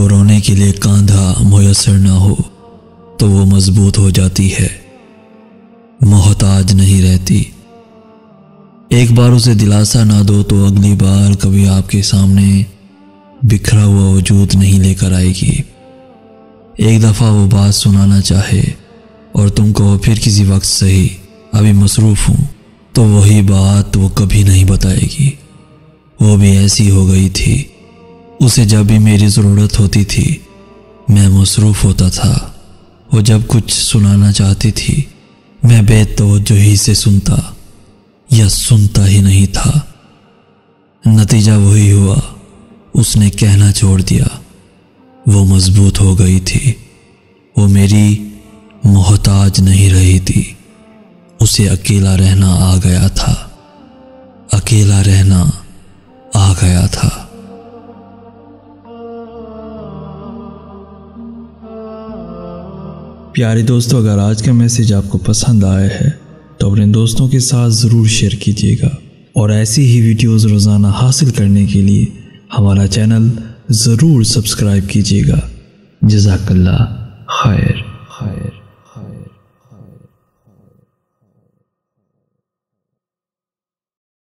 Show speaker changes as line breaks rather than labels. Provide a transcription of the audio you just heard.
کو رونے کے لیے کاندھا میسر نہ ہو تو وہ مضبوط ہو جاتی ہے، محتاج نہیں رہتی۔ ایک بار اسے دلاسا نہ دو تو اگلی بار کبھی آپ کے سامنے بکھرا ہوا وجود نہیں لے کر آئے گی۔ ایک دفعہ وہ بات سنانا چاہے اور تم کو پھر کسی وقت صحیح ابھی مصروف ہوں تو وہی بات وہ کبھی نہیں بتائے گی۔ وہ بھی ایسی ہو گئی تھی، اسے جب بھی میری ضرورت ہوتی تھی میں مصروف ہوتا تھا، وہ جب کچھ سنانا چاہتی تھی میں بے توجہی سے سنتا یا سنتا ہی نہیں تھا۔ نتیجہ وہی ہوا، اس نے کہنا چھوڑ دیا۔ وہ مضبوط ہو گئی تھی، وہ میری محتاج نہیں رہی تھی، اسے اکیلا رہنا آ گیا تھا، اکیلا رہنا آ گیا تھا۔
پیارے دوستو، اگر آج کا میسج آپ کو پسند آیا ہے تو اپنے دوستوں کے ساتھ ضرور شیئر کیجیے گا، اور ایسی ہی ویڈیوز روزانہ حاصل کرنے کے لیے ہمارا چینل ضرور سبسکرائب کیجیے گا۔ جزاک اللہ خیر۔